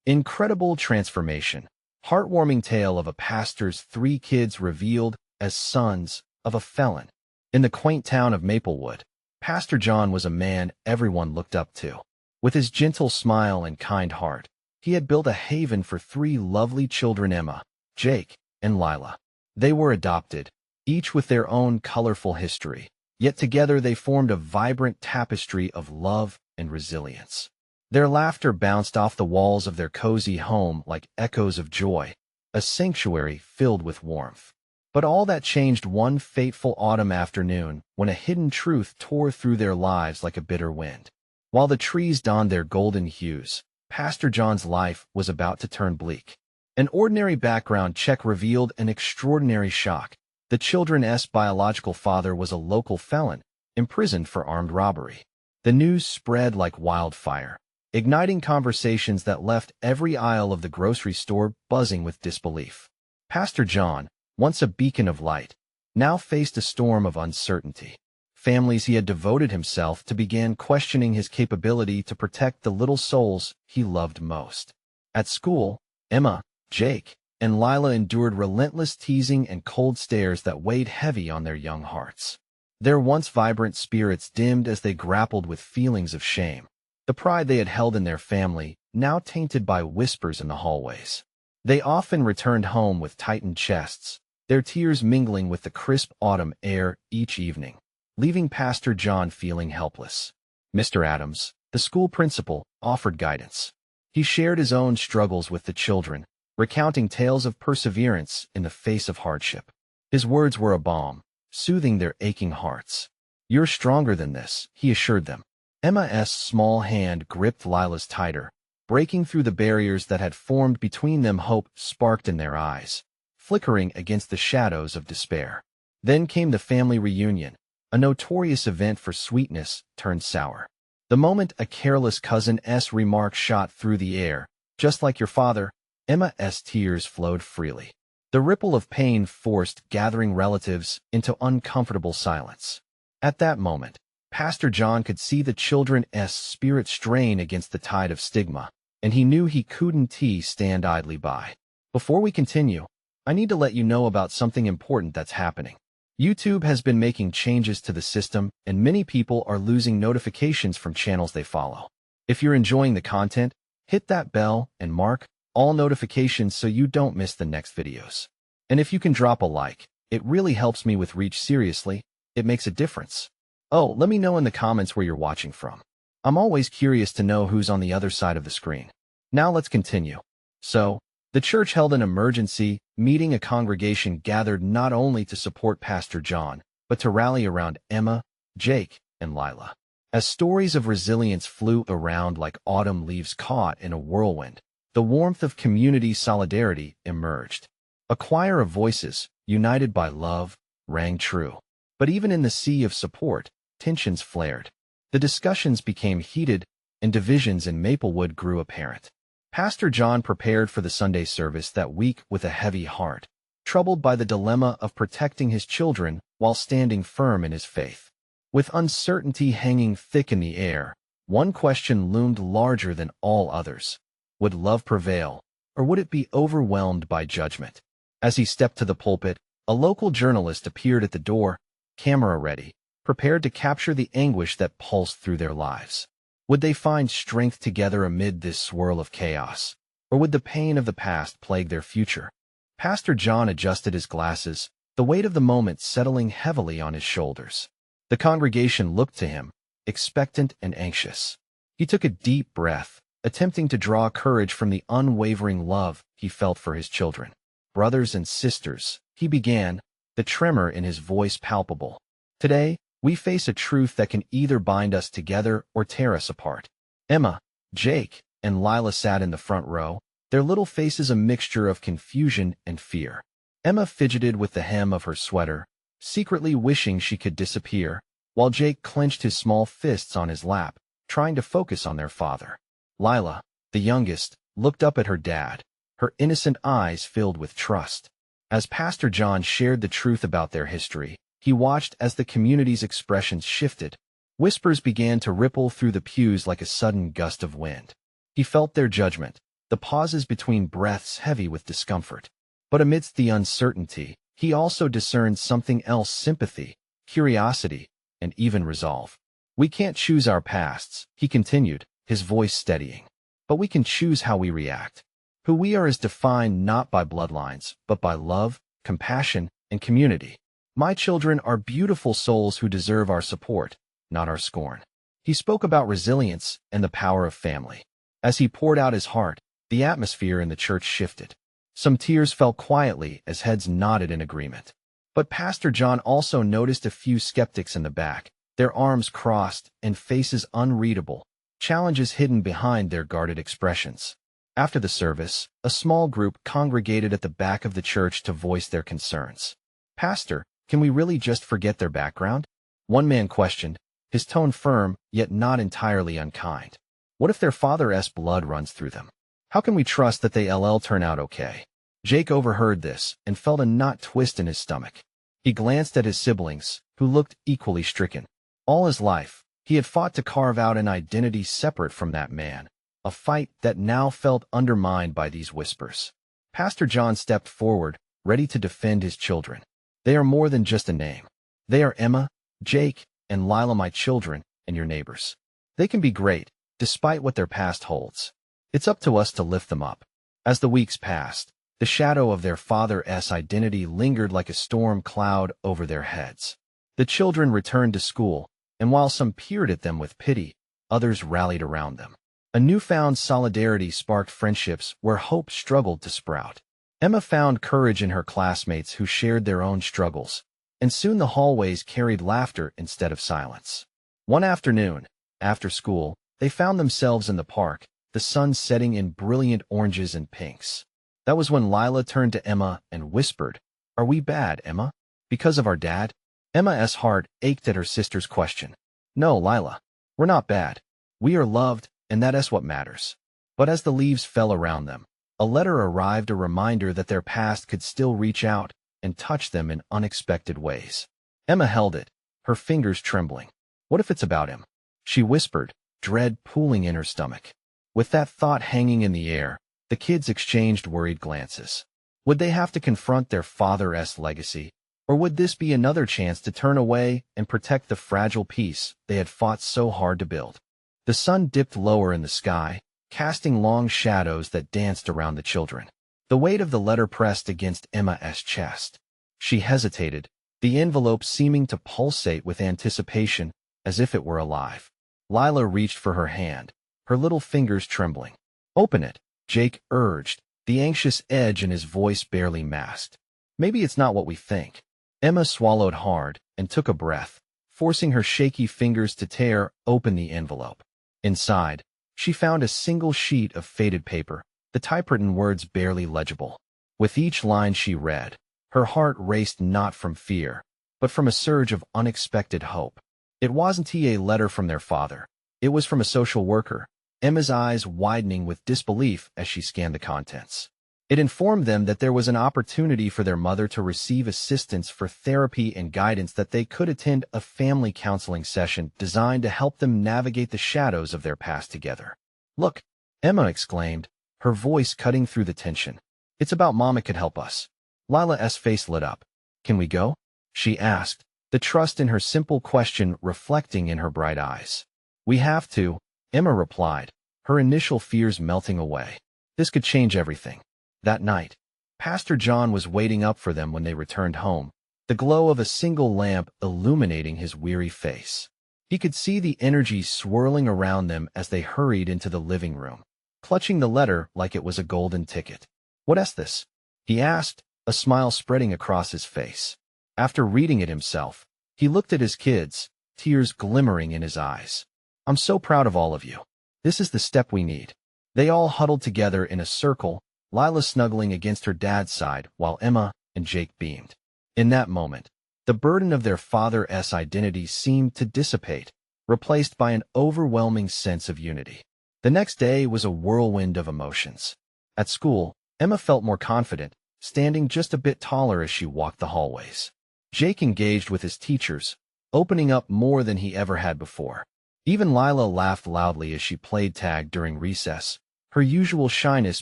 Incredible transformation. Heartwarming tale of a pastor's three kids revealed as sons of a felon. In the quaint town of Maplewood, Pastor John was a man everyone looked up to. With his gentle smile and kind heart, he had built a haven for three lovely children, Emma, Jake, and Lila. They were adopted, each with their own colorful history, yet together they formed a vibrant tapestry of love and resilience. Their laughter bounced off the walls of their cozy home like echoes of joy, a sanctuary filled with warmth. But all that changed one fateful autumn afternoon when a hidden truth tore through their lives like a bitter wind. While the trees donned their golden hues, Pastor John's life was about to turn bleak. An ordinary background check revealed an extraordinary shock. The children's biological father was a local felon, imprisoned for armed robbery. The news spread like wildfire, igniting conversations that left every aisle of the grocery store buzzing with disbelief. Pastor John, once a beacon of light, now faced a storm of uncertainty. Families he had devoted himself to began questioning his capability to protect the little souls he loved most. At school, Emma, Jake, and Lila endured relentless teasing and cold stares that weighed heavy on their young hearts. Their once vibrant spirits dimmed as they grappled with feelings of shame. The pride they had held in their family, now tainted by whispers in the hallways. They often returned home with tightened chests, their tears mingling with the crisp autumn air each evening, leaving Pastor John feeling helpless. Mr. Adams, the school principal, offered guidance. He shared his own struggles with the children, recounting tales of perseverance in the face of hardship. His words were a balm, soothing their aching hearts. "You're stronger than this," he assured them. Emma's small hand gripped Lila's tighter, breaking through the barriers that had formed between them. Hope sparked in their eyes, flickering against the shadows of despair. Then came the family reunion, a notorious event for sweetness turned sour. The moment a careless cousin's remark shot through the air, "Just like your father," Emma's tears flowed freely. The ripple of pain forced gathering relatives into uncomfortable silence. At that moment, Pastor John could see the children's spirit strain against the tide of stigma, and he knew he couldn't stand idly by. Before we continue, I need to let you know about something important that's happening. YouTube has been making changes to the system, and many people are losing notifications from channels they follow. If you're enjoying the content, hit that bell and mark all notifications so you don't miss the next videos. And if you can drop a like, it really helps me with reach. Seriously, it makes a difference. Oh, let me know in the comments where you're watching from. I'm always curious to know who's on the other side of the screen. Now let's continue. So, the church held an emergency meeting. A congregation gathered not only to support Pastor John, but to rally around Emma, Jake, and Lila. As stories of resilience flew around like autumn leaves caught in a whirlwind, the warmth of community solidarity emerged. A choir of voices, united by love, rang true. But even in the sea of support, tensions flared. The discussions became heated, and divisions in Maplewood grew apparent. Pastor John prepared for the Sunday service that week with a heavy heart, troubled by the dilemma of protecting his children while standing firm in his faith. With uncertainty hanging thick in the air, one question loomed larger than all others. Would love prevail, or would it be overwhelmed by judgment? As he stepped to the pulpit, a local journalist appeared at the door, camera ready, prepared to capture the anguish that pulsed through their lives. Would they find strength together amid this swirl of chaos, or would the pain of the past plague their future? Pastor John adjusted his glasses, the weight of the moment settling heavily on his shoulders. The congregation looked to him, expectant and anxious. He took a deep breath, attempting to draw courage from the unwavering love he felt for his children. "Brothers and sisters," he began, the tremor in his voice palpable. "Today, we face a truth that can either bind us together or tear us apart." Emma, Jake, and Lila sat in the front row, their little faces a mixture of confusion and fear. Emma fidgeted with the hem of her sweater, secretly wishing she could disappear, while Jake clenched his small fists on his lap, trying to focus on their father. Lila, the youngest, looked up at her dad, her innocent eyes filled with trust. As Pastor John shared the truth about their history, he watched as the community's expressions shifted. Whispers began to ripple through the pews like a sudden gust of wind. He felt their judgment, the pauses between breaths heavy with discomfort. But amidst the uncertainty, he also discerned something else: sympathy, curiosity, and even resolve. We can't choose our pasts, he continued, his voice steadying. But we can choose how we react. Who we are is defined not by bloodlines, but by love, compassion, and community. My children are beautiful souls who deserve our support, not our scorn. He spoke about resilience and the power of family. As he poured out his heart, the atmosphere in the church shifted. Some tears fell quietly as heads nodded in agreement. But Pastor John also noticed a few skeptics in the back, their arms crossed and faces unreadable, challenges hidden behind their guarded expressions. After the service, a small group congregated at the back of the church to voice their concerns. "Pastor, can we really just forget their background?" One man questioned, his tone firm, yet not entirely unkind. "What if their father's blood runs through them? How can we trust that they'll turn out okay?" Jake overheard this and felt a knot twist in his stomach. He glanced at his siblings, who looked equally stricken. All his life, he had fought to carve out an identity separate from that man, a fight that now felt undermined by these whispers. Pastor John stepped forward, ready to defend his children. "They are more than just a name. They are Emma, Jake, and Lila, my children, and your neighbors. They can be great, despite what their past holds. It's up to us to lift them up." As the weeks passed, the shadow of their father's identity lingered like a storm cloud over their heads. The children returned to school, and while some peered at them with pity, others rallied around them. A newfound solidarity sparked friendships where hope struggled to sprout. Emma found courage in her classmates who shared their own struggles, and soon the hallways carried laughter instead of silence. One afternoon, after school, they found themselves in the park, the sun setting in brilliant oranges and pinks. That was when Lila turned to Emma and whispered, "Are we bad, Emma? Because of our dad?" Emma's heart ached at her sister's question. "No, Lila, we're not bad. We are loved, and that's what matters." But as the leaves fell around them, a letter arrived, a reminder that their past could still reach out and touch them in unexpected ways. Emma held it, her fingers trembling. "What if it's about him?" she whispered, dread pooling in her stomach. With that thought hanging in the air, the kids exchanged worried glances. Would they have to confront their father's legacy, or would this be another chance to turn away and protect the fragile peace they had fought so hard to build? The sun dipped lower in the sky, casting long shadows that danced around the children. The weight of the letter pressed against Emma's chest. She hesitated, the envelope seeming to pulsate with anticipation, as if it were alive. Lila reached for her hand, her little fingers trembling. "Open it," Jake urged, the anxious edge in his voice barely masked. "Maybe it's not what we think." Emma swallowed hard and took a breath, forcing her shaky fingers to tear open the envelope. Inside, she found a single sheet of faded paper, the typewritten words barely legible. With each line she read, her heart raced not from fear, but from a surge of unexpected hope. It wasn't a letter from their father. It was from a social worker, Emma's eyes widening with disbelief as she scanned the contents. It informed them that there was an opportunity for their mother to receive assistance for therapy and guidance, that they could attend a family counseling session designed to help them navigate the shadows of their past together. "Look," Emma exclaimed, her voice cutting through the tension. "It's about Mom. It could help us." Lila's face lit up. "Can we go?" she asked, the trust in her simple question reflecting in her bright eyes. "We have to," Emma replied, her initial fears melting away. This could change everything. That night, Pastor John was waiting up for them when they returned home, the glow of a single lamp illuminating his weary face. He could see the energy swirling around them as they hurried into the living room, clutching the letter like it was a golden ticket. "What's this?" he asked, a smile spreading across his face. After reading it himself, he looked at his kids, tears glimmering in his eyes. "I'm so proud of all of you. This is the step we need." They all huddled together in a circle, Lila snuggling against her dad's side while Emma and Jake beamed. In that moment, the burden of their father's identity seemed to dissipate, replaced by an overwhelming sense of unity. The next day was a whirlwind of emotions. At school, Emma felt more confident, standing just a bit taller as she walked the hallways. Jake engaged with his teachers, opening up more than he ever had before. Even Lila laughed loudly as she played tag during recess, her usual shyness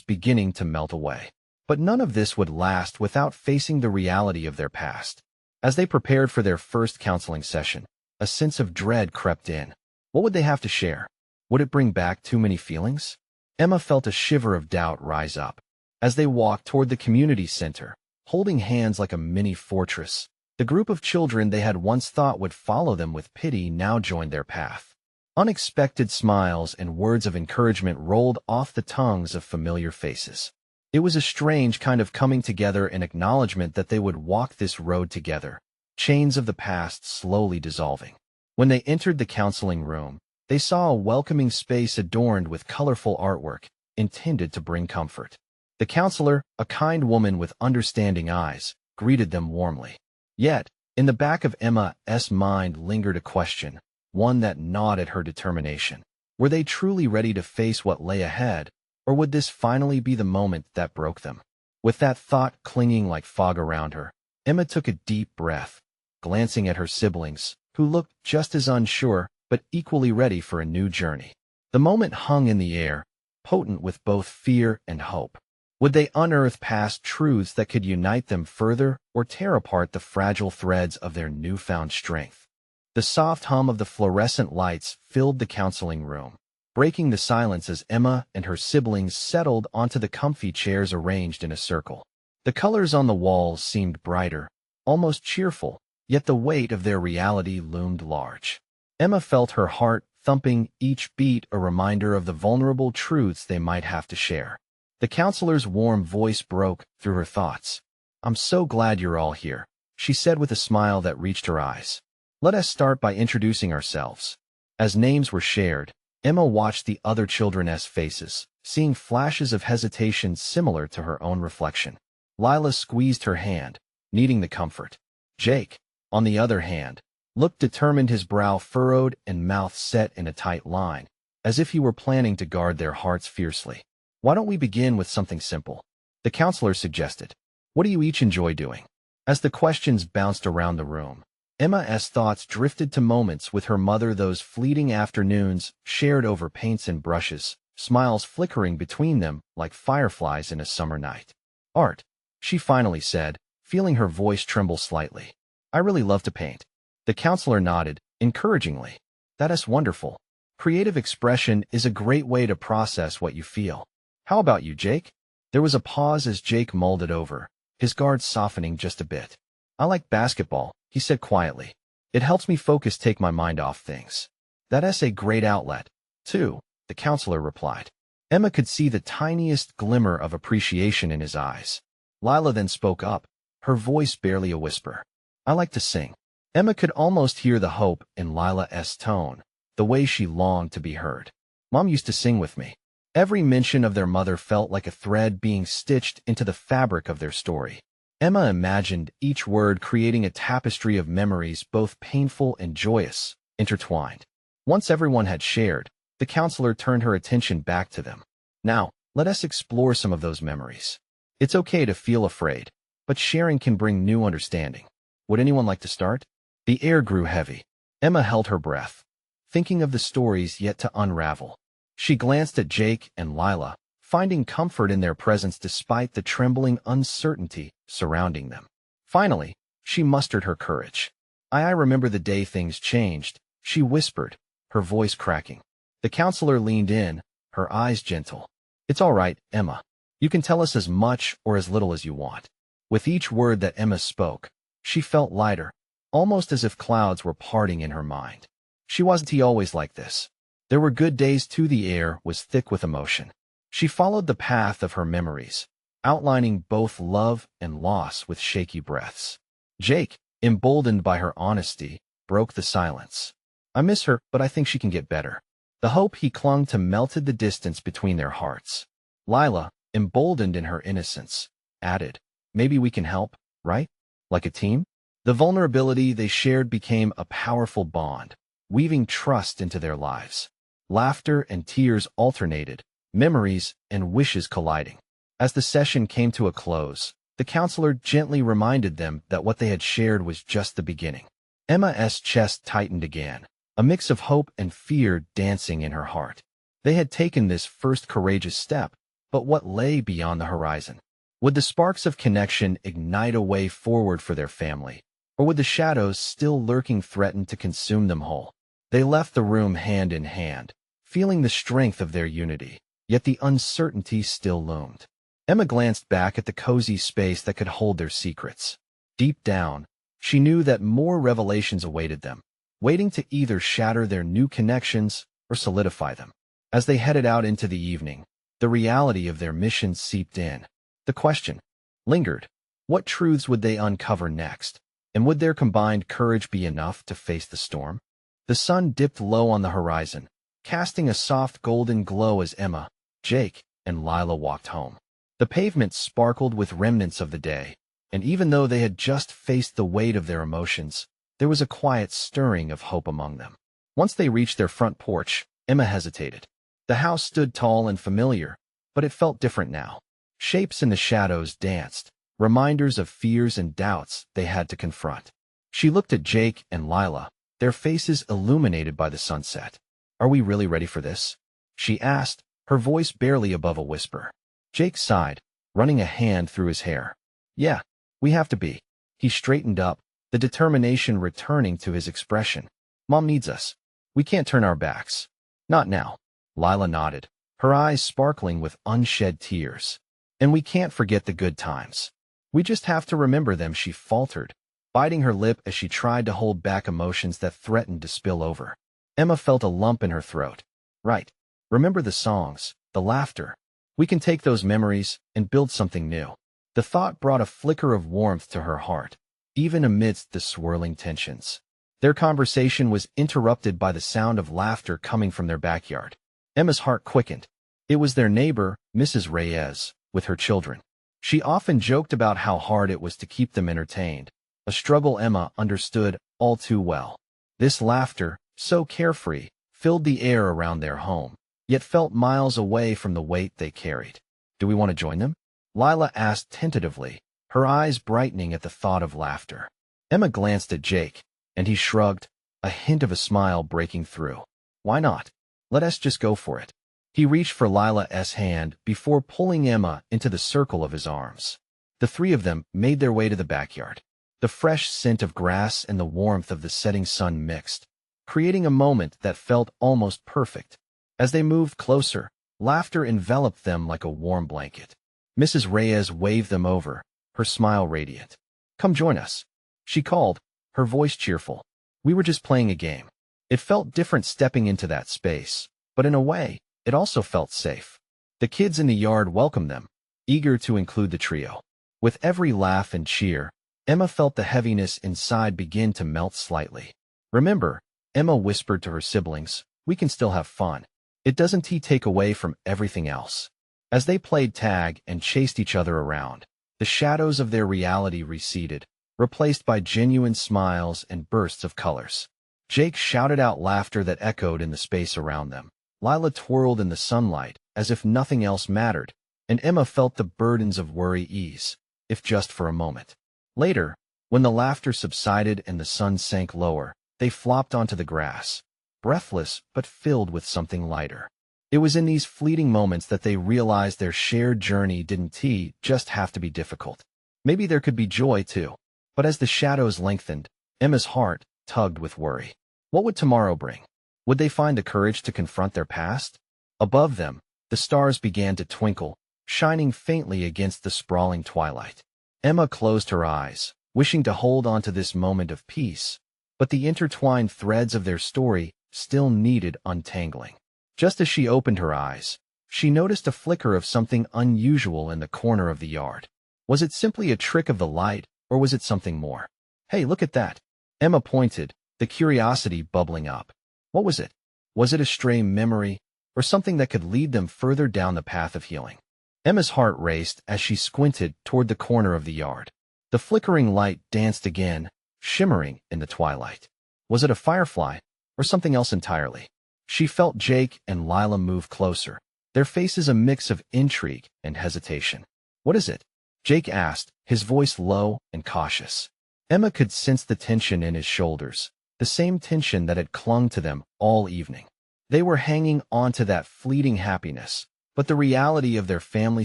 beginning to melt away. But none of this would last without facing the reality of their past. As they prepared for their first counseling session, a sense of dread crept in. What would they have to share? Would it bring back too many feelings? Emma felt a shiver of doubt rise up. As they walked toward the community center, holding hands like a mini fortress, the group of children they had once thought would follow them with pity now joined their path. Unexpected smiles and words of encouragement rolled off the tongues of familiar faces. It was a strange kind of coming together and acknowledgement that they would walk this road together, chains of the past slowly dissolving. When they entered the counseling room, they saw a welcoming space adorned with colorful artwork, intended to bring comfort. The counselor, a kind woman with understanding eyes, greeted them warmly. Yet, in the back of Emma's mind lingered a question, one that gnawed at her determination. Were they truly ready to face what lay ahead? Or would this finally be the moment that broke them? With that thought clinging like fog around her, Emma took a deep breath, glancing at her siblings, who looked just as unsure but equally ready for a new journey. The moment hung in the air, potent with both fear and hope. Would they unearth past truths that could unite them further or tear apart the fragile threads of their newfound strength? The soft hum of the fluorescent lights filled the counseling room, breaking the silence as Emma and her siblings settled onto the comfy chairs arranged in a circle. The colors on the walls seemed brighter, almost cheerful, yet the weight of their reality loomed large. Emma felt her heart thumping, each beat a reminder of the vulnerable truths they might have to share. The counselor's warm voice broke through her thoughts. "I'm so glad you're all here," she said with a smile that reached her eyes. "Let us start by introducing ourselves." As names were shared, Emma watched the other children's faces, seeing flashes of hesitation similar to her own reflection. Lila squeezed her hand, needing the comfort. Jake, on the other hand, looked determined, his brow furrowed and mouth set in a tight line, as if he were planning to guard their hearts fiercely. "Why don't we begin with something simple?" the counselor suggested. "What do you each enjoy doing?" As the questions bounced around the room, Emma's thoughts drifted to moments with her mother, those fleeting afternoons shared over paints and brushes, smiles flickering between them like fireflies in a summer night. "Art," she finally said, feeling her voice tremble slightly. "I really love to paint." The counselor nodded, encouragingly. "That is wonderful. Creative expression is a great way to process what you feel. How about you, Jake?" There was a pause as Jake mulled it over, his guard softening just a bit. "I like basketball," he said quietly. "It helps me focus, take my mind off things." "That's a great outlet, too," the counselor replied. Emma could see the tiniest glimmer of appreciation in his eyes. Lila then spoke up, her voice barely a whisper. "I like to sing." Emma could almost hear the hope in Lila's tone, the way she longed to be heard. "Mom used to sing with me." Every mention of their mother felt like a thread being stitched into the fabric of their story. Emma imagined each word creating a tapestry of memories, both painful and joyous, intertwined. Once everyone had shared, the counselor turned her attention back to them. "Now, let us explore some of those memories. It's okay to feel afraid, but sharing can bring new understanding. Would anyone like to start?" The air grew heavy. Emma held her breath, thinking of the stories yet to unravel. She glanced at Jake and Lila, finding comfort in their presence despite the trembling uncertainty surrounding them. Finally, she mustered her courage. I remember the day things changed," she whispered, her voice cracking. The counselor leaned in, her eyes gentle. "It's all right, Emma. You can tell us as much or as little as you want." With each word that Emma spoke, she felt lighter, almost as if clouds were parting in her mind. She wasn't always like this. There were good days too. The air was thick with emotion. She followed the path of her memories, outlining both love and loss with shaky breaths. Jake, emboldened by her honesty, broke the silence. "I miss her, but I think she can get better." The hope he clung to melted the distance between their hearts. Lila, emboldened in her innocence, added, "Maybe we can help, right? Like a team?" The vulnerability they shared became a powerful bond, weaving trust into their lives. Laughter and tears alternated, memories and wishes colliding. As the session came to a close, the counselor gently reminded them that what they had shared was just the beginning. Emma's chest tightened again, a mix of hope and fear dancing in her heart. They had taken this first courageous step, but what lay beyond the horizon? Would the sparks of connection ignite a way forward for their family, or would the shadows still lurking threaten to consume them whole? They left the room hand in hand, feeling the strength of their unity, yet the uncertainty still loomed. Emma glanced back at the cozy space that could hold their secrets. Deep down, she knew that more revelations awaited them, waiting to either shatter their new connections or solidify them. As they headed out into the evening, the reality of their mission seeped in. The question lingered. What truths would they uncover next? And would their combined courage be enough to face the storm? The sun dipped low on the horizon, casting a soft golden glow as Emma, Jake, and Lila walked home. The pavement sparkled with remnants of the day, and even though they had just faced the weight of their emotions, there was a quiet stirring of hope among them. Once they reached their front porch, Emma hesitated. The house stood tall and familiar, but it felt different now. Shapes in the shadows danced, reminders of fears and doubts they had to confront. She looked at Jake and Lila, their faces illuminated by the sunset. "Are we really ready for this?" she asked, her voice barely above a whisper. Jake sighed, running a hand through his hair. "Yeah, we have to be." He straightened up, the determination returning to his expression. "Mom needs us. We can't turn our backs." "Not now." Lila nodded, her eyes sparkling with unshed tears. "And we can't forget the good times. We just have to remember them," she faltered, biting her lip as she tried to hold back emotions that threatened to spill over. Emma felt a lump in her throat. "Right. Remember the songs, the laughter. We can take those memories and build something new." The thought brought a flicker of warmth to her heart, even amidst the swirling tensions. Their conversation was interrupted by the sound of laughter coming from their backyard. Emma's heart quickened. It was their neighbor, Mrs. Reyes, with her children. She often joked about how hard it was to keep them entertained, a struggle Emma understood all too well. This laughter, so carefree, filled the air around their home, yet felt miles away from the weight they carried. "Do we want to join them?" Lila asked tentatively, her eyes brightening at the thought of laughter. Emma glanced at Jake, and he shrugged, a hint of a smile breaking through. "Why not? Let us just go for it." He reached for Lila's hand before pulling Emma into the circle of his arms. The three of them made their way to the backyard. The fresh scent of grass and the warmth of the setting sun mixed, creating a moment that felt almost perfect. As they moved closer, laughter enveloped them like a warm blanket. Mrs. Reyes waved them over, her smile radiant. "Come join us," she called, her voice cheerful. "We were just playing a game." It felt different stepping into that space, but in a way, it also felt safe. The kids in the yard welcomed them, eager to include the trio. With every laugh and cheer, Emma felt the heaviness inside begin to melt slightly. "Remember," Emma whispered to her siblings, "we can still have fun. It doesn't take away from everything else." As they played tag and chased each other around, the shadows of their reality receded, replaced by genuine smiles and bursts of colors. Jake shouted out laughter that echoed in the space around them. Lila twirled in the sunlight as if nothing else mattered, and Emma felt the burdens of worry ease, if just for a moment. Later, when the laughter subsided and the sun sank lower, they flopped onto the grass, breathless but filled with something lighter. It was in these fleeting moments that they realized their shared journey didn't just have to be difficult. Maybe there could be joy too. But as the shadows lengthened, Emma's heart tugged with worry. What would tomorrow bring? Would they find the courage to confront their past? Above them, the stars began to twinkle, shining faintly against the sprawling twilight. Emma closed her eyes, wishing to hold on to this moment of peace, but the intertwined threads of their story still needed untangling. Just as she opened her eyes, she noticed a flicker of something unusual in the corner of the yard. Was it simply a trick of the light, or was it something more? "Hey, look at that!" Emma pointed, the curiosity bubbling up. What was it? Was it a stray memory, or something that could lead them further down the path of healing? Emma's heart raced as she squinted toward the corner of the yard. The flickering light danced again, shimmering in the twilight. Was it a firefly, or something else entirely? She felt Jake and Lila move closer, their faces a mix of intrigue and hesitation. "What is it?" Jake asked, his voice low and cautious. Emma could sense the tension in his shoulders, the same tension that had clung to them all evening. They were hanging on to that fleeting happiness, but the reality of their family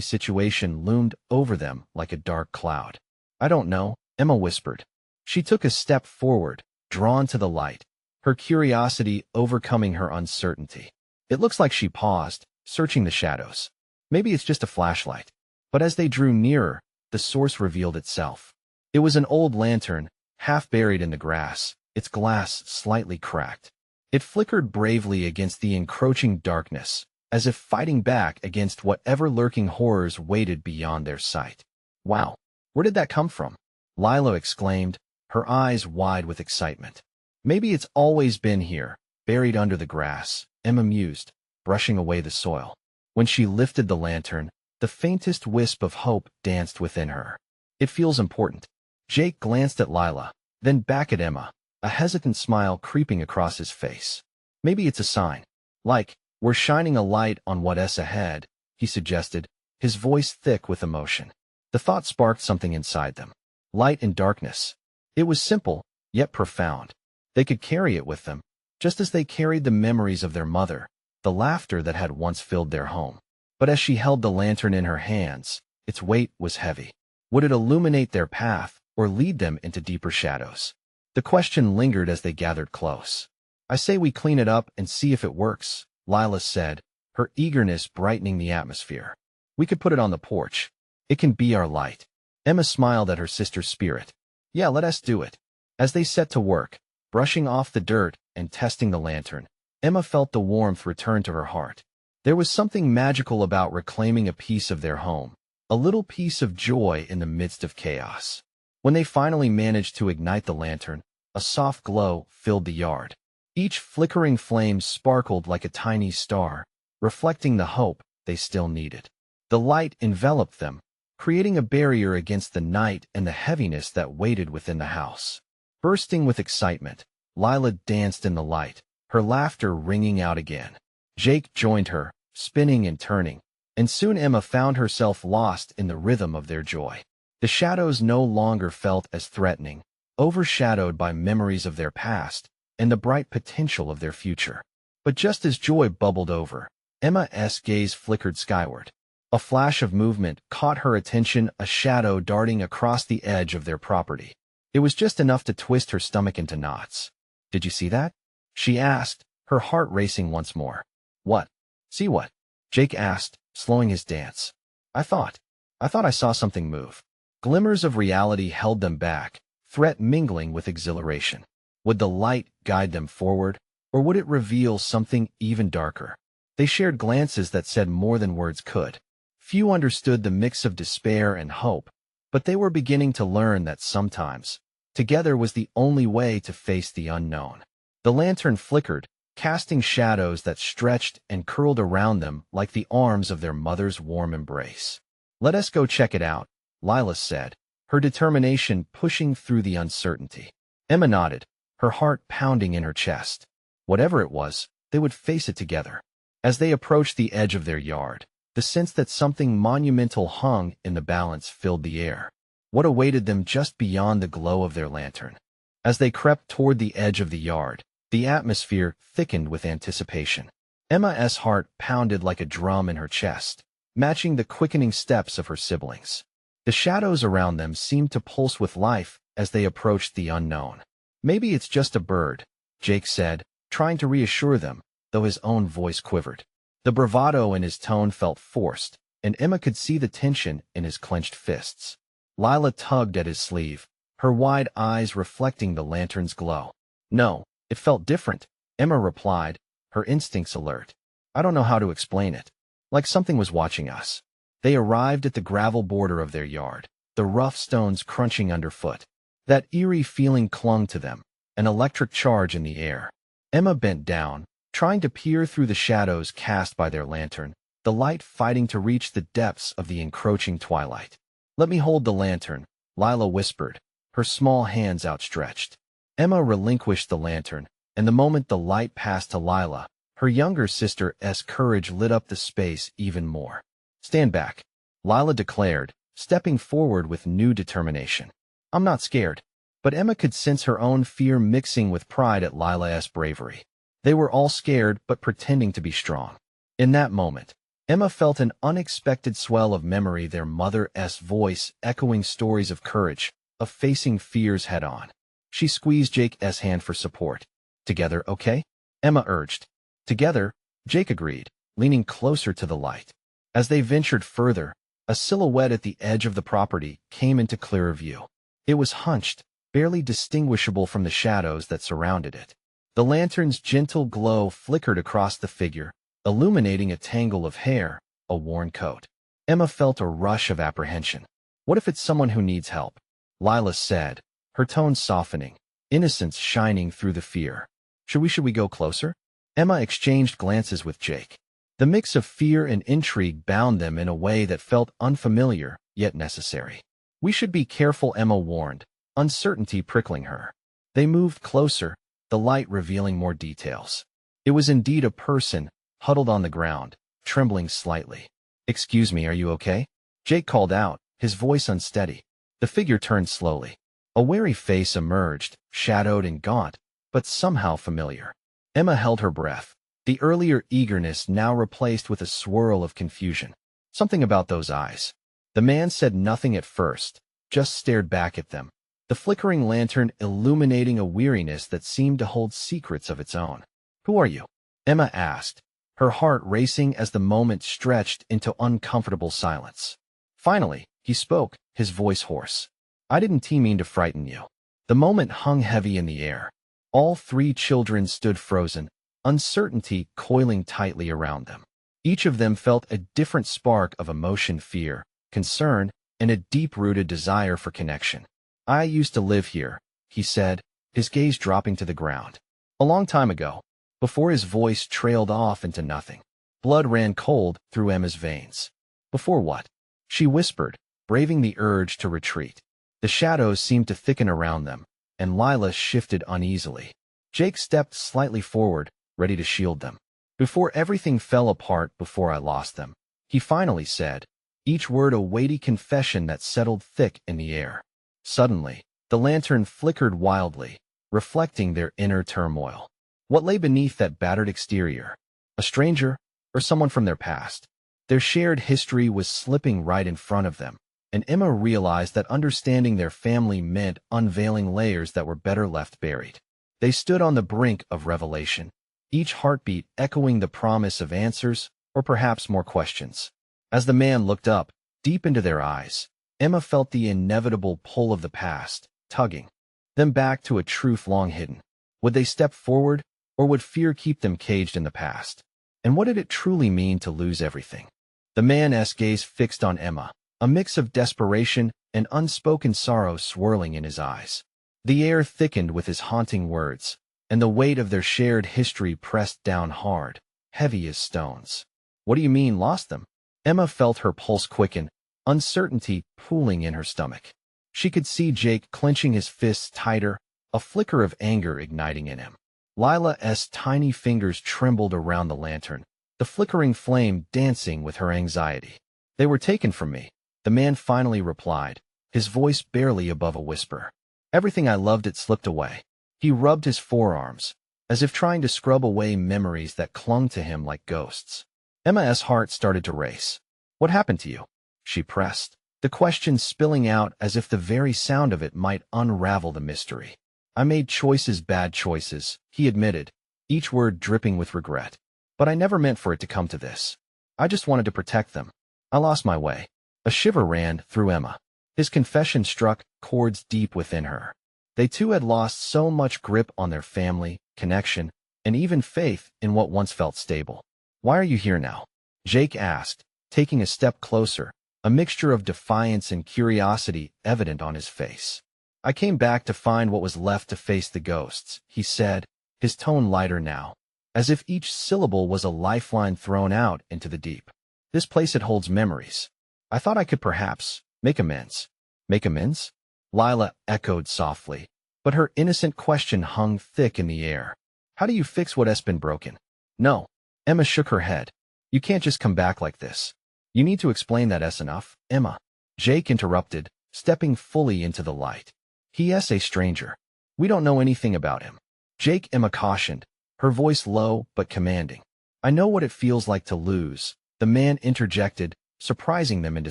situation loomed over them like a dark cloud. "I don't know," Emma whispered. She took a step forward, drawn to the light, her curiosity overcoming her uncertainty. It looks like she paused, searching the shadows. Maybe it's just a flashlight. But as they drew nearer, the source revealed itself. It was an old lantern, half buried in the grass, its glass slightly cracked. It flickered bravely against the encroaching darkness, as if fighting back against whatever lurking horrors waited beyond their sight. "Wow, where did that come from?" Lila exclaimed, her eyes wide with excitement. "Maybe it's always been here, buried under the grass," Emma mused, brushing away the soil. When she lifted the lantern, the faintest wisp of hope danced within her. "It feels important." Jake glanced at Lila, then back at Emma, a hesitant smile creeping across his face. "Maybe it's a sign. Like, we're shining a light on what's ahead," he suggested, his voice thick with emotion. The thought sparked something inside them. Light in darkness. It was simple, yet profound. They could carry it with them, just as they carried the memories of their mother, the laughter that had once filled their home. But as she held the lantern in her hands, its weight was heavy. Would it illuminate their path, or lead them into deeper shadows? The question lingered as they gathered close. "I say we clean it up and see if it works," Lila said, her eagerness brightening the atmosphere. "We could put it on the porch. It can be our light." Emma smiled at her sister's spirit. "Yeah, let us do it." As they set to work, brushing off the dirt and testing the lantern, Emma felt the warmth return to her heart. There was something magical about reclaiming a piece of their home, a little piece of joy in the midst of chaos. When they finally managed to ignite the lantern, a soft glow filled the yard. Each flickering flame sparkled like a tiny star, reflecting the hope they still needed. The light enveloped them, creating a barrier against the night and the heaviness that waited within the house. Bursting with excitement, Lila danced in the light, her laughter ringing out again. Jake joined her, spinning and turning, and soon Emma found herself lost in the rhythm of their joy. The shadows no longer felt as threatening, overshadowed by memories of their past and the bright potential of their future. But just as joy bubbled over, Emma's gaze flickered skyward. A flash of movement caught her attention, a shadow darting across the edge of their property. It was just enough to twist her stomach into knots. "Did you see that?" she asked, her heart racing once more. "What? See what?" Jake asked, slowing his dance. I thought I saw something move." Glimmers of reality held them back, threat mingling with exhilaration. Would the light guide them forward, or would it reveal something even darker? They shared glances that said more than words could. Few understood the mix of despair and hope, but they were beginning to learn that sometimes, together was the only way to face the unknown. The lantern flickered, casting shadows that stretched and curled around them like the arms of their mother's warm embrace. "Let us go check it out," Lila said, her determination pushing through the uncertainty. Emma nodded, her heart pounding in her chest. Whatever it was, they would face it together. As they approached the edge of their yard, the sense that something monumental hung in the balance filled the air. What awaited them just beyond the glow of their lantern? As they crept toward the edge of the yard, the atmosphere thickened with anticipation. Emma's heart pounded like a drum in her chest, matching the quickening steps of her siblings. The shadows around them seemed to pulse with life as they approached the unknown. "Maybe it's just a bird," Jake said, trying to reassure them, though his own voice quivered. The bravado in his tone felt forced, and Emma could see the tension in his clenched fists. Lila tugged at his sleeve, her wide eyes reflecting the lantern's glow. "No, it felt different," Emma replied, her instincts alert. "I don't know how to explain it. Like something was watching us." They arrived at the gravel border of their yard, the rough stones crunching underfoot. That eerie feeling clung to them, an electric charge in the air. Emma bent down, trying to peer through the shadows cast by their lantern, the light fighting to reach the depths of the encroaching twilight. "Let me hold the lantern," Lila whispered, her small hands outstretched. Emma relinquished the lantern, and the moment the light passed to Lila, her younger sister's courage lit up the space even more. "Stand back," Lila declared, stepping forward with new determination. "I'm not scared." But Emma could sense her own fear mixing with pride at Lila's bravery. They were all scared but pretending to be strong. In that moment, Emma felt an unexpected swell of memory, their mother's voice echoing stories of courage, of facing fears head-on. She squeezed Jake's hand for support. "Together, okay?" Emma urged. "Together," Jake agreed, leaning closer to the light. As they ventured further, a silhouette at the edge of the property came into clearer view. It was hunched, barely distinguishable from the shadows that surrounded it. The lantern's gentle glow flickered across the figure, illuminating a tangle of hair, a worn coat. Emma felt a rush of apprehension. "What if it's someone who needs help?" Lila said, her tone softening, innocence shining through the fear. Should we go closer?" Emma exchanged glances with Jake. The mix of fear and intrigue bound them in a way that felt unfamiliar, yet necessary. "We should be careful," Emma warned, uncertainty prickling her. They moved closer, the light revealing more details. It was indeed a person, huddled on the ground, trembling slightly. "Excuse me, are you okay?" Jake called out, his voice unsteady. The figure turned slowly. A wary face emerged, shadowed and gaunt, but somehow familiar. Emma held her breath, the earlier eagerness now replaced with a swirl of confusion. Something about those eyes. The man said nothing at first, just stared back at them, the flickering lantern illuminating a weariness that seemed to hold secrets of its own. "Who are you?" Emma asked, her heart racing as the moment stretched into uncomfortable silence. Finally, he spoke, his voice hoarse. "I didn't mean to frighten you." The moment hung heavy in the air. All three children stood frozen, uncertainty coiling tightly around them. Each of them felt a different spark of emotion, fear, concern, and a deep-rooted desire for connection. "I used to live here," he said, his gaze dropping to the ground. "A long time ago." Before his voice trailed off into nothing. Blood ran cold through Emma's veins. "Before what?" she whispered, braving the urge to retreat. The shadows seemed to thicken around them, and Lila shifted uneasily. Jake stepped slightly forward, ready to shield them. "Before everything fell apart, before I lost them," he finally said, each word a weighty confession that settled thick in the air. Suddenly, the lantern flickered wildly, reflecting their inner turmoil. What lay beneath that battered exterior? A stranger, or someone from their past? Their shared history was slipping right in front of them, and Emma realized that understanding their family meant unveiling layers that were better left buried. They stood on the brink of revelation, each heartbeat echoing the promise of answers, or perhaps more questions. As the man looked up, deep into their eyes, Emma felt the inevitable pull of the past, tugging them back to a truth long hidden. Would they step forward, or would fear keep them caged in the past? And what did it truly mean to lose everything? The man's gaze fixed on Emma, a mix of desperation and unspoken sorrow swirling in his eyes. The air thickened with his haunting words, and the weight of their shared history pressed down hard, heavy as stones. "What do you mean, lost them?" Emma felt her pulse quicken, uncertainty pooling in her stomach. She could see Jake clenching his fists tighter, a flicker of anger igniting in him. Lila's tiny fingers trembled around the lantern, the flickering flame dancing with her anxiety. "They were taken from me," the man finally replied, his voice barely above a whisper. "Everything I loved, it slipped away." He rubbed his forearms, as if trying to scrub away memories that clung to him like ghosts. Emma's heart started to race. "What happened to you?" she pressed, the question spilling out as if the very sound of it might unravel the mystery. "I made choices, bad choices," he admitted, each word dripping with regret. "But I never meant for it to come to this. I just wanted to protect them. I lost my way." A shiver ran through Emma. His confession struck chords deep within her. They too had lost so much grip on their family, connection, and even faith in what once felt stable. "Why are you here now?" Jake asked, taking a step closer, a mixture of defiance and curiosity evident on his face. "I came back to find what was left to face the ghosts," he said, his tone lighter now, as if each syllable was a lifeline thrown out into the deep. "This place, it holds memories. I thought I could perhaps make amends." "Make amends?" Lila echoed softly, but her innocent question hung thick in the air. "How do you fix what has been broken?" "No." Emma shook her head. "You can't just come back like this. You need to explain that's enough, Emma." Jake interrupted, stepping fully into the light. "He is a stranger. We don't know anything about him." Jake, Emma cautioned, her voice low but commanding. "I know what it feels like to lose," the man interjected, surprising them into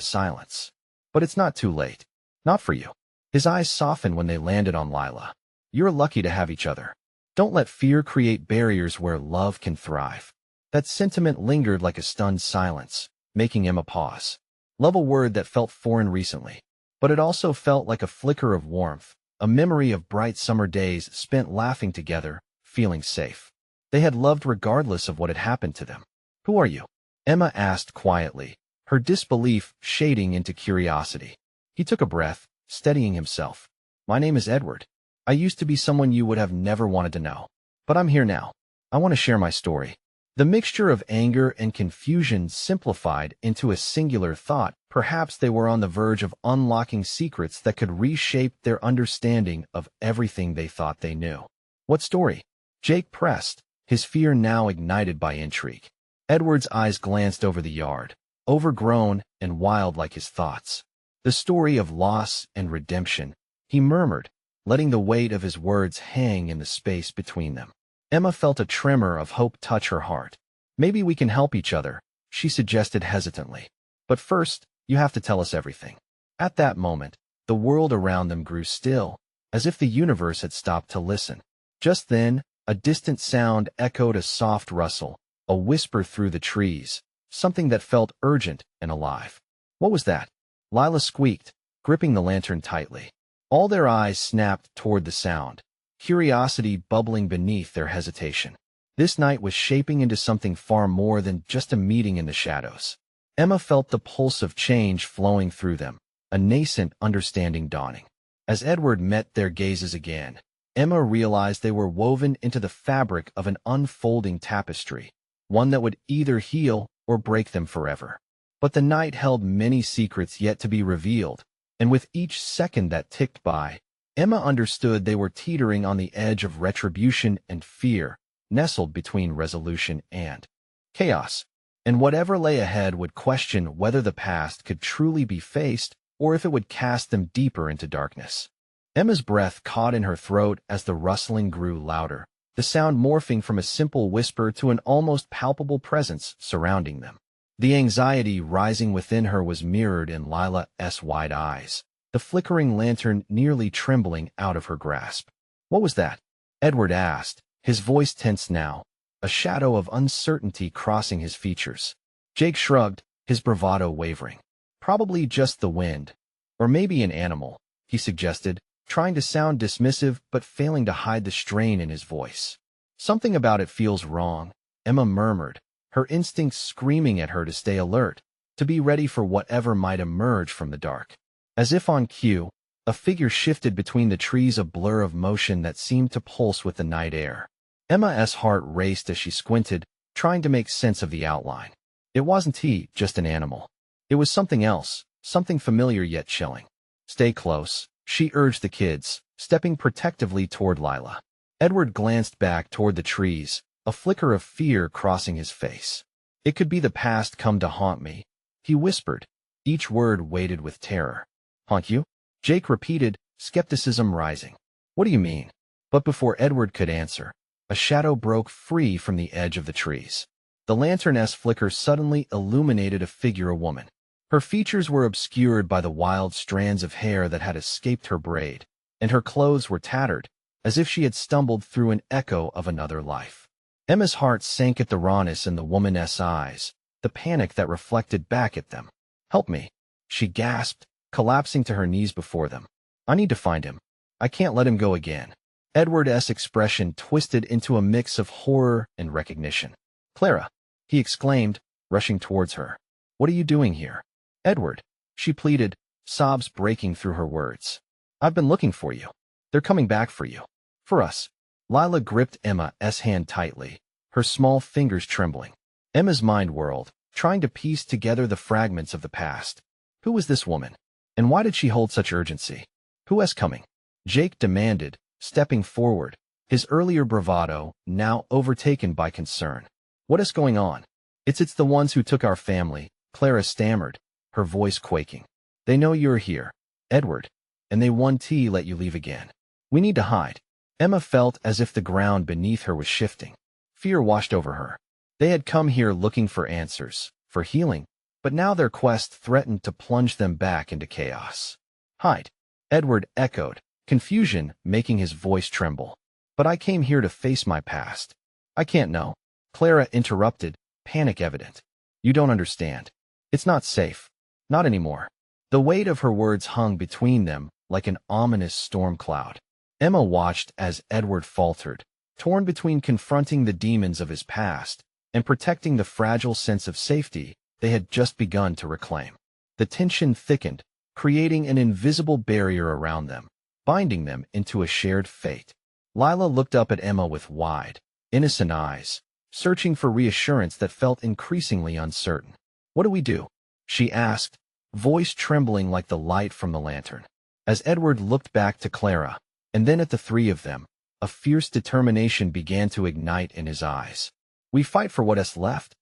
silence. "But it's not too late. Not for you." His eyes softened when they landed on Lila. "You're lucky to have each other. Don't let fear create barriers where love can thrive." That sentiment lingered like a stunned silence, making Emma pause. Love, a word that felt foreign recently. But it also felt like a flicker of warmth, a memory of bright summer days spent laughing together, feeling safe. They had loved regardless of what had happened to them. "Who are you?" Emma asked quietly, her disbelief shading into curiosity. He took a breath, steadying himself. "My name is Edward. I used to be someone you would have never wanted to know. But I'm here now. I want to share my story." The mixture of anger and confusion simplified into a singular thought. Perhaps they were on the verge of unlocking secrets that could reshape their understanding of everything they thought they knew. "What story?" Jake pressed, his fear now ignited by intrigue. Edward's eyes glanced over the yard, overgrown and wild like his thoughts. "The story of loss and redemption," he murmured, letting the weight of his words hang in the space between them. Emma felt a tremor of hope touch her heart. "Maybe we can help each other," she suggested hesitantly. "But first, you have to tell us everything." At that moment, the world around them grew still, as if the universe had stopped to listen. Just then, a distant sound echoed, a soft rustle, a whisper through the trees, something that felt urgent and alive. "What was that?" Lila squeaked, gripping the lantern tightly. All their eyes snapped toward the sound, curiosity bubbling beneath their hesitation. This night was shaping into something far more than just a meeting in the shadows. Emma felt the pulse of change flowing through them, a nascent understanding dawning. As Edward met their gazes again, Emma realized they were woven into the fabric of an unfolding tapestry, one that would either heal or break them forever. But the night held many secrets yet to be revealed, and with each second that ticked by, Emma understood they were teetering on the edge of retribution and fear, nestled between resolution and chaos. And whatever lay ahead would question whether the past could truly be faced or if it would cast them deeper into darkness. Emma's breath caught in her throat as the rustling grew louder, the sound morphing from a simple whisper to an almost palpable presence surrounding them. The anxiety rising within her was mirrored in Lila's wide eyes, the flickering lantern nearly trembling out of her grasp. "What was that?" Edward asked, his voice tense now, a shadow of uncertainty crossing his features. Jake shrugged, his bravado wavering. "Probably just the wind. Or maybe an animal," he suggested, trying to sound dismissive but failing to hide the strain in his voice. "Something about it feels wrong," Emma murmured, her instincts screaming at her to stay alert, to be ready for whatever might emerge from the dark. As if on cue, a figure shifted between the trees, a blur of motion that seemed to pulse with the night air. Emma's heart raced as she squinted, trying to make sense of the outline. It wasn't just an animal. It was something else, something familiar yet chilling. "Stay close," she urged the kids, stepping protectively toward Lila. Edward glanced back toward the trees, a flicker of fear crossing his face. "It could be the past come to haunt me," he whispered, each word weighted with terror. "Haunt you?" Jake repeated, skepticism rising. "What do you mean?" But before Edward could answer, a shadow broke free from the edge of the trees. The lantern's flicker suddenly illuminated a figure, a woman. Her features were obscured by the wild strands of hair that had escaped her braid, and her clothes were tattered, as if she had stumbled through an echo of another life. Emma's heart sank at the rawness in the woman's eyes, the panic that reflected back at them. "Help me," she gasped, collapsing to her knees before them. "I need to find him. I can't let him go again." Edward's expression twisted into a mix of horror and recognition. "Clara," he exclaimed, rushing towards her. "What are you doing here?" "Edward," she pleaded, sobs breaking through her words. "I've been looking for you. They're coming back for you. For us." Lila gripped Emma's hand tightly, her small fingers trembling. Emma's mind whirled, trying to piece together the fragments of the past. Who was this woman? And why did she hold such urgency? "Who's coming?" Jake demanded, stepping forward, his earlier bravado now overtaken by concern. "What is going on?" It's the ones who took our family," Clara stammered, her voice quaking. "They know you're here, Edward, and they won't let you leave again. We need to hide." Emma felt as if the ground beneath her was shifting. Fear washed over her. They had come here looking for answers, for healing, but now their quest threatened to plunge them back into chaos. Hide, Edward echoed, confusion making his voice tremble. But I came here to face my past. I can't know. Clara interrupted, panic evident. You don't understand. It's not safe. Not anymore. The weight of her words hung between them like an ominous storm cloud. Emma watched as Edward faltered, torn between confronting the demons of his past and protecting the fragile sense of safety they had just begun to reclaim. The tension thickened, creating an invisible barrier around them, binding them into a shared fate. Lila looked up at Emma with wide, innocent eyes, searching for reassurance that felt increasingly uncertain. What do we do? She asked, voice trembling like the light from the lantern. As Edward looked back to Clara, and then at the three of them, a fierce determination began to ignite in his eyes. We fight for what is left,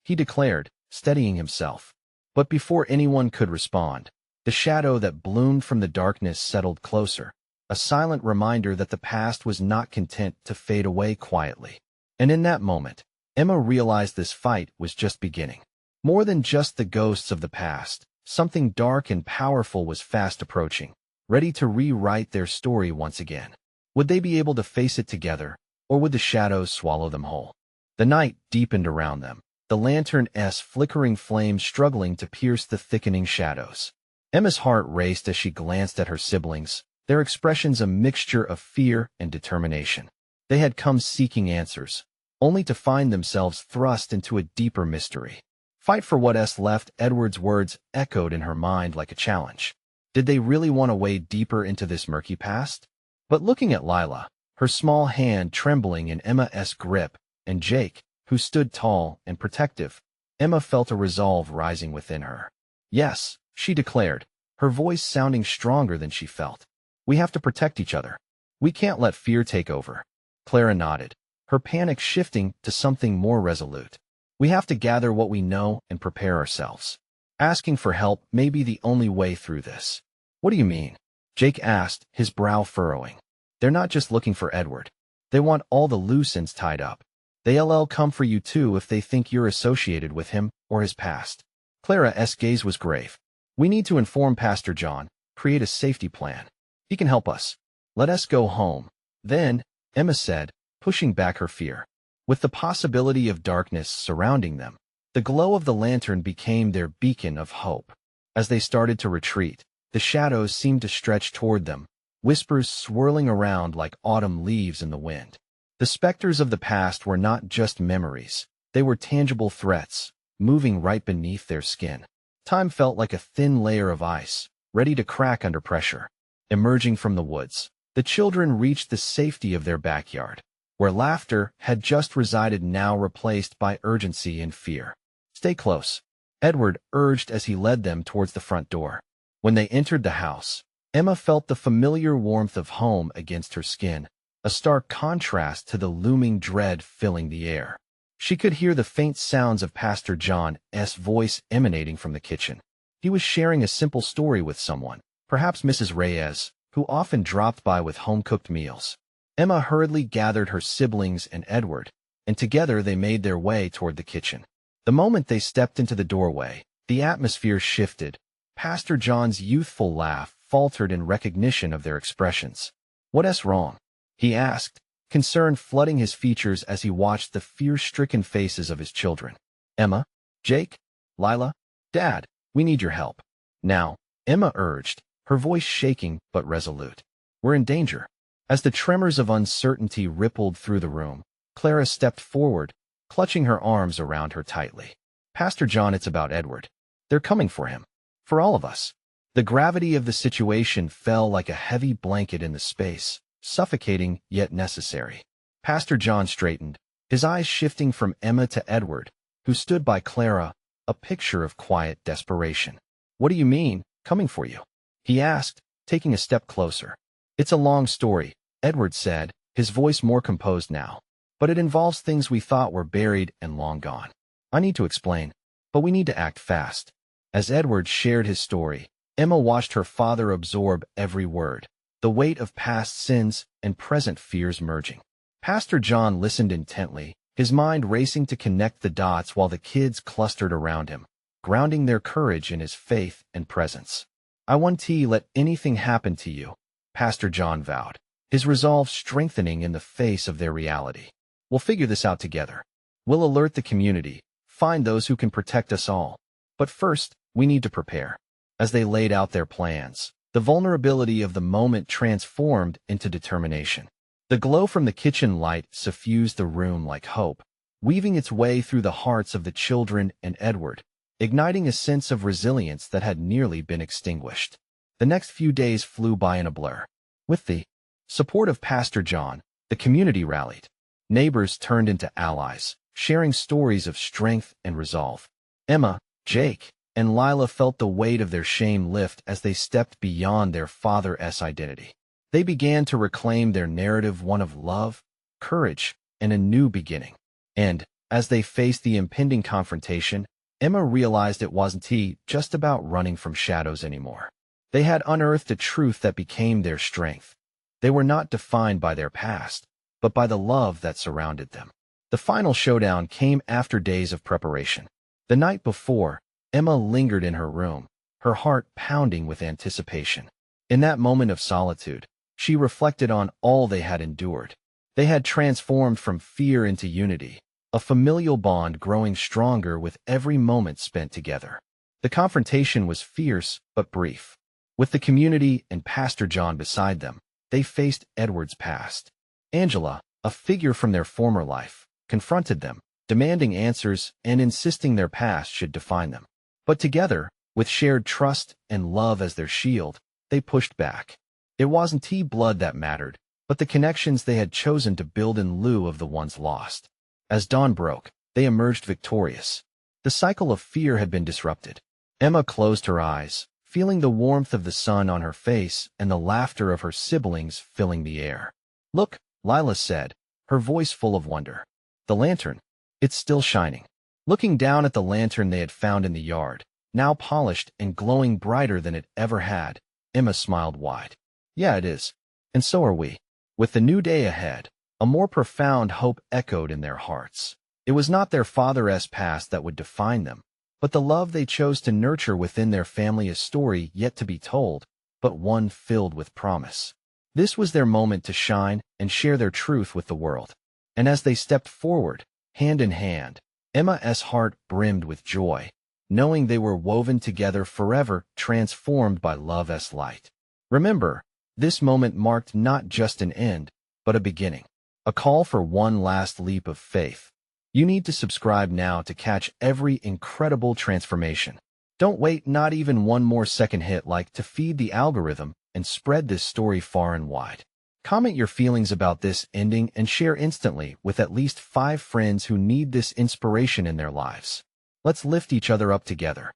he declared, steadying himself. But before anyone could respond, the shadow that bloomed from the darkness settled closer, a silent reminder that the past was not content to fade away quietly. And in that moment, Emma realized this fight was just beginning. More than just the ghosts of the past, something dark and powerful was fast approaching, ready to rewrite their story once again. Would they be able to face it together, or would the shadows swallow them whole? The night deepened around them, the lantern's flickering flame struggling to pierce the thickening shadows. Emma's heart raced as she glanced at her siblings, their expressions a mixture of fear and determination. They had come seeking answers, only to find themselves thrust into a deeper mystery. Fight for what's left, Edward's words echoed in her mind like a challenge. Did they really want to wade deeper into this murky past? But looking at Lila, her small hand trembling in Emma's grip, and Jake, who stood tall and protective, Emma felt a resolve rising within her. Yes, she declared, her voice sounding stronger than she felt. We have to protect each other. We can't let fear take over. Clara nodded, her panic shifting to something more resolute. We have to gather what we know and prepare ourselves. Asking for help may be the only way through this. What do you mean? Jake asked, his brow furrowing. They're not just looking for Edward. They want all the loose ends tied up. They'll come for you too if they think you're associated with him or his past. Clara's gaze was grave. We need to inform Pastor John, create a safety plan. He can help us. Let us go home. Then, Emma said, pushing back her fear. With the possibility of darkness surrounding them, the glow of the lantern became their beacon of hope. As they started to retreat, the shadows seemed to stretch toward them, whispers swirling around like autumn leaves in the wind. The specters of the past were not just memories. They were tangible threats, moving right beneath their skin. Time felt like a thin layer of ice, ready to crack under pressure. Emerging from the woods, the children reached the safety of their backyard, where laughter had just resided now replaced by urgency and fear. Stay close, Edward urged as he led them towards the front door. When they entered the house, Emma felt the familiar warmth of home against her skin, a stark contrast to the looming dread filling the air. She could hear the faint sounds of Pastor John's voice emanating from the kitchen. He was sharing a simple story with someone, perhaps Mrs. Reyes, who often dropped by with home-cooked meals. Emma hurriedly gathered her siblings and Edward, and together they made their way toward the kitchen. The moment they stepped into the doorway, the atmosphere shifted. Pastor John's youthful laugh faltered in recognition of their expressions. What's wrong? He asked, concern flooding his features as he watched the fear-stricken faces of his children. Emma, Jake, Lila, Dad, we need your help. Now, Emma urged, her voice shaking but resolute. We're in danger. As the tremors of uncertainty rippled through the room, Clara stepped forward, clutching her arms around her tightly. Pastor John, it's about Edward. They're coming for him. For all of us. The gravity of the situation fell like a heavy blanket in the space, suffocating yet necessary. Pastor John straightened, his eyes shifting from Emma to Edward, who stood by Clara, a picture of quiet desperation. What do you mean, coming for you? He asked, taking a step closer. It's a long story, Edward said, his voice more composed now. But it involves things we thought were buried and long gone. I need to explain, but we need to act fast. As Edward shared his story, Emma watched her father absorb every word, the weight of past sins and present fears merging. Pastor John listened intently, his mind racing to connect the dots while the kids clustered around him, grounding their courage in his faith and presence. "I won't let anything happen to you," Pastor John vowed, his resolve strengthening in the face of their reality. "We'll figure this out together. We'll alert the community, find those who can protect us all. But first, we need to prepare." As they laid out their plans, the vulnerability of the moment transformed into determination. The glow from the kitchen light suffused the room like hope, weaving its way through the hearts of the children and Edward, igniting a sense of resilience that had nearly been extinguished. The next few days flew by in a blur. With the support of Pastor John, the community rallied. Neighbors turned into allies, sharing stories of strength and resolve. Emma, Jake, and Lila felt the weight of their shame lift as they stepped beyond their father's identity. They began to reclaim their narrative, one of love, courage, and a new beginning. And, as they faced the impending confrontation, Emma realized it wasn't just about running from shadows anymore. They had unearthed a truth that became their strength. They were not defined by their past, but by the love that surrounded them. The final showdown came after days of preparation. The night before, Emma lingered in her room, her heart pounding with anticipation. In that moment of solitude, she reflected on all they had endured. They had transformed from fear into unity, a familial bond growing stronger with every moment spent together. The confrontation was fierce but brief. With the community and Pastor John beside them, they faced Edward's past. Angela, a figure from their former life, confronted them, demanding answers and insisting their past should define them. But together, with shared trust and love as their shield, they pushed back. It wasn't blood that mattered, but the connections they had chosen to build in lieu of the ones lost. As dawn broke, they emerged victorious. The cycle of fear had been disrupted. Emma closed her eyes, feeling the warmth of the sun on her face and the laughter of her siblings filling the air. "Look," Lila said, her voice full of wonder. "The lantern. It's still shining." Looking down at the lantern they had found in the yard, now polished and glowing brighter than it ever had, Emma smiled wide. "Yeah, it is. And so are we." With the new day ahead, a more profound hope echoed in their hearts. It was not their father's past that would define them, but the love they chose to nurture within their family, a story yet to be told, but one filled with promise. This was their moment to shine and share their truth with the world. And as they stepped forward, hand in hand, Emma's heart brimmed with joy, knowing they were woven together forever, transformed by love's light. Remember, this moment marked not just an end, but a beginning. A call for one last leap of faith. You need to subscribe now to catch every incredible transformation. Don't wait not even one more second. Hit like to feed the algorithm and spread this story far and wide. Comment your feelings about this ending and share instantly with at least 5 friends who need this inspiration in their lives. Let's lift each other up together.